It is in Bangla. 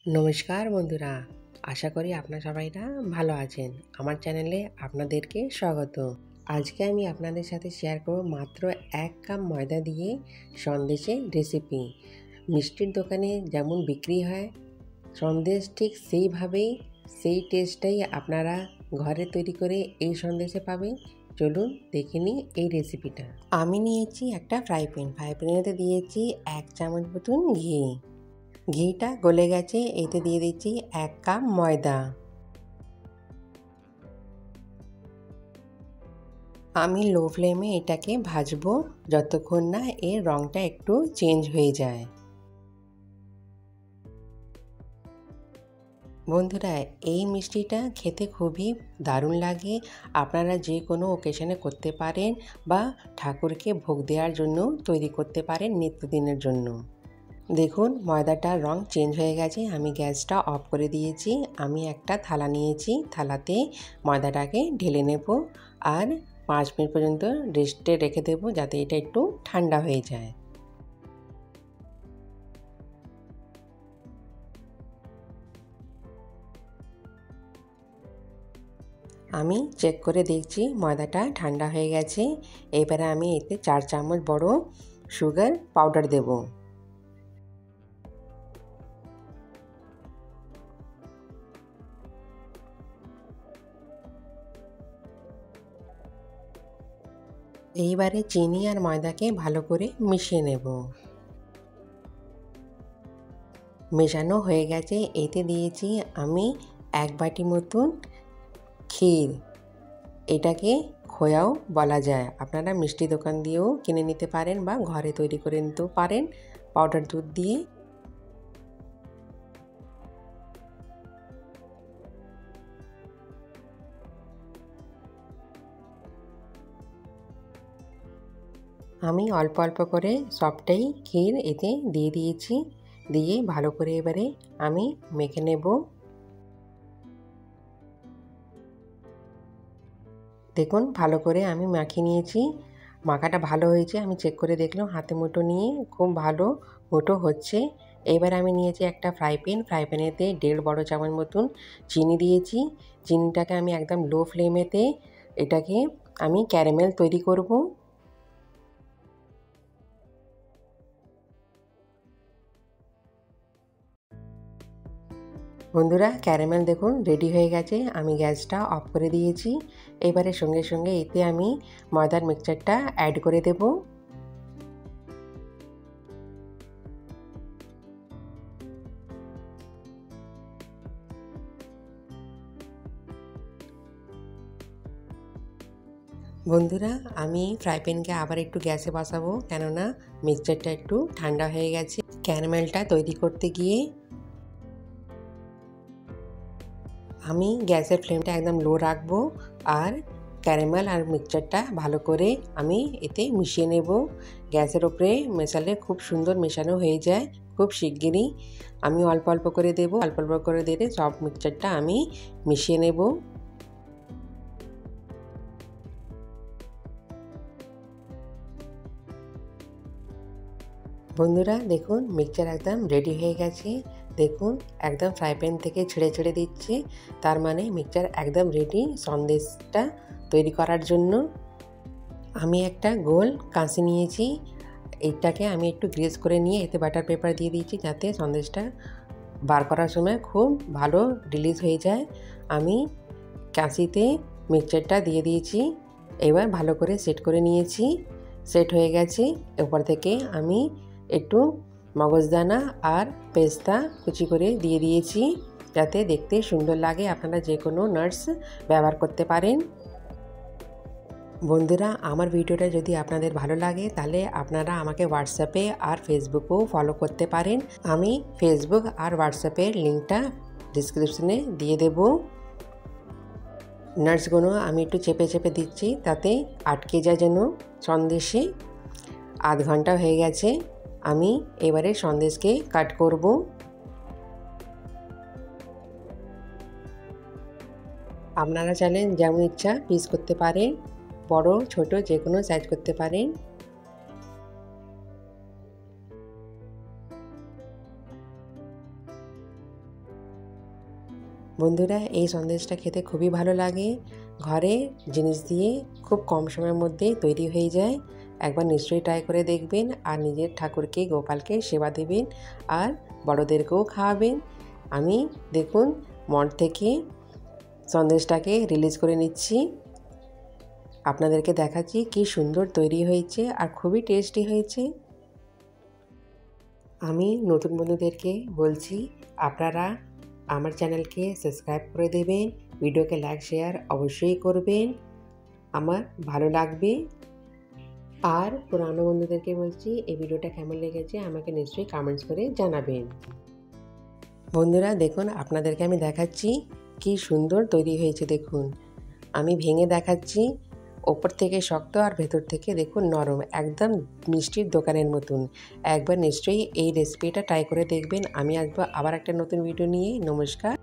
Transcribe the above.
নমস্কার বন্ধুরা, আশা করি আপনারা সবাইরা ভালো আছেন। আমার চ্যানেলে আপনাদেরকে স্বাগত। আজকে আমি আপনাদের সাথে শেয়ার করব মাত্র 1 কাপ ময়দা দিয়ে সন্দেশের রেসিপি। মিষ্টির দোকানে যেমন বিক্রি হয় সন্দেশ, ঠিক সেইভাবেই সেই টেস্টটাই আপনারা ঘরে তৈরি করে এই সন্দেশে পাবেন। চলুন দেখে নিই এই রেসিপিটা। আমি নিয়েছি একটা ফ্রাই প্যানেতে দিয়েছি 1 চামচ মতন ঘি। ঘিটা গলে গেছে, এতে দিয়ে দিচ্ছি 1 কাপ ময়দা। আমি লো ফ্লেমে এটাকে ভাজবো যতক্ষণ না এর রঙটা একটু চেঞ্জ হয়ে যায়। বন্ধুরা, এই মিষ্টিটা খেতে খুবই দারুণ লাগে। আপনারা যে কোনো ওকেশনে করতে পারেন বা ঠাকুরকে ভোগ দেওয়ার জন্য তৈরি করতে পারেন নিত্যদিনের জন্য। দেখুন ময়দাটার রং চেঞ্জ হয়ে গেছে। আমি গ্যাসটা অফ করে দিয়েছি। আমি একটা থালা নিয়েছি, থালাতে ময়দাটাকে ঢেলে নেব আর 5 মিনিট পর্যন্ত রেস্টে রেখে দেবো যাতে এটা একটু ঠান্ডা হয়ে যায়। আমি চেক করে দেখছি ময়দাটা ঠান্ডা হয়ে গেছে। এবারে আমি এতে 4 চামচ বড় সুগার পাউডার দেবো। এইবারে চিনি আর ময়দাকে ভালো করে মিশিয়ে নেব। মেশানো হয়ে গেছে। এতে দিয়েছি আমি 1 বাটি মতন ক্ষীর। এটাকে খোয়াও বলা যায়। আপনারা মিষ্টি দোকান দিয়েও কিনে নিতে পারেন বা ঘরে তৈরি করে নিতেও পারেন পাউডার দুধ দিয়ে। আমি অল্প অল্প করে সবটাই ক্ষীর এতে দিয়ে দিয়েছি। দিয়ে ভালো করে এবারে আমি মেখে নেব। দেখুন ভালো করে আমি মাখিয়ে নিয়েছি। মাখাটা ভালো হয়েছে। আমি চেক করে দেখলাম হাতে মুঠো নিয়ে খুব ভালো মুঠো হচ্ছে। এবার আমি নিয়েছি একটা ফ্রাই প্যানেতে 1.5 বড় চামচ মতন চিনি দিয়েছি। চিনিটাকে আমি একদম লো ফ্লেমেতে এটাকে আমি ক্যারামেল তৈরি করব। বন্ধুরা, ক্যারামেল দেখুন রেডি হয়ে গেছে। আমি গ্যাসটা অফ করে দিয়েছি। এবারে সঙ্গে সঙ্গে এতে আমি ময়দার মিক্সচারটা অ্যাড করে দেব। বন্ধুরা, আমি ফ্রাই প্যানকে আবার একটু গ্যাসে বসাবো, কেননা মিক্সচারটা একটু ঠান্ডা হয়ে গেছে। ক্যারামেলটা তৈরি করতে গিয়ে আমি গ্যাসের ফ্লেমটা একদম লো রাখবো আর ক্যারামেল আর মিক্সচারটা ভালো করে আমি এতে মিশিয়ে নেব। গ্যাসের ওপরে মেশালে খুব সুন্দর মেশানো হয়ে যায় খুব শিগগিরই। আমি অল্প অল্প করে দেবো, অল্প অল্প করে দিয়ে সব মিক্সচারটা আমি মিশিয়ে নেব। বন্ধুরা দেখুন মিক্সচার একদম রেডি হয়ে গেছে। দেখুন একদম ফ্রাই প্যান থেকে ছেড়ে ছেড়ে দিচ্ছে, তার মানে মিক্সচার একদম রেডি সন্দেশটা তৈরি করার জন্য। আমি একটা গোল কাঁচি নিয়েছি। এইটাকে আমি একটু গ্রেস করে নিয়ে এতে বাটার পেপার দিয়ে দিয়েছি যাতে সন্দেশটা বার করার সময় খুব ভালো রিলিজ হয়ে যায়। আমি কাঁচিতে মিক্সচারটা দিয়ে দিয়েছি। এবার ভালো করে সেট করে নিয়েছি। সেট হয়ে গেছে। এরপর থেকে আমি একটু মগজদানা আর পেস্তা কুচি করে দিয়ে দিয়েছি যাতে দেখতে সুন্দর লাগে। আপনারা যে কোনো নাটস ব্যবহার করতে পারেন। বন্ধুরা, আমার ভিডিওটা যদি আপনাদের ভালো লাগে তাহলে আপনারা আমাকে হোয়াটসঅ্যাপে আর ফেসবুকেও ফলো করতে পারেন। আমি ফেসবুক আর হোয়াটসঅ্যাপের লিঙ্কটা ডিসক্রিপশনে দিয়ে দেব। নাটসগুলো আমি একটু চেপে চেপে দিচ্ছি তাতে আটকে যায় যেন সন্দেশে। আধ ঘন্টা হয়ে গেছে। আমি এবারে সন্দেশকে কাট করব। আপনারা চাইলে যেমন ইচ্ছা পিস করতে পারেন, বড় ছোট যে কোনো সাইজ করতে পারেন। বন্ধুরা, এই সন্দেশটা খেতে খুবই ভালো লাগে। ঘরে জিনিস দিয়ে খুব কম সময়ের মধ্যেই তৈরি হয়ে যায়। একবার নিশ্চয়ই ট্রাই করে দেখবেন আর নিজের ঠাকুরকে গোপালকে সেবা দেবেন আর বড়দেরকেও খাওয়াবেন। আমি দেখুন মঠ থেকে সন্দেশটাকে রিলিজ করে নিচ্ছি, আপনাদেরকে দেখাচ্ছি কি সুন্দর তৈরি হয়েছে আর খুবই টেস্টি হয়েছে। আমি নতুন বন্ধুদেরকে বলছি আপনারা আমার চ্যানেলকে সাবস্ক্রাইব করে দেবেন, ভিডিওকে লাইক শেয়ার অবশ্যই করবেন, আমার ভালো লাগবে। আর পুরানো বন্ধুদেরকে বলছি এই ভিডিওটা কেমন লেগেছে আমাকে নিশ্চয়ই কমেন্টস করে জানাবেন। বন্ধুরা দেখুন, আপনাদেরকে আমি দেখাচ্ছি কি সুন্দর তৈরি হয়েছে। দেখুন আমি ভেঙে দেখাচ্ছি, ওপর থেকে শক্ত আর ভেতর থেকে দেখুন নরম, একদম মিষ্টির দোকানের মতন। একবার নিশ্চয়ই এই রেসিপিটা ট্রাই করে দেখবেন। আমি আসবো আবার একটা নতুন ভিডিও নিয়ে। নমস্কার।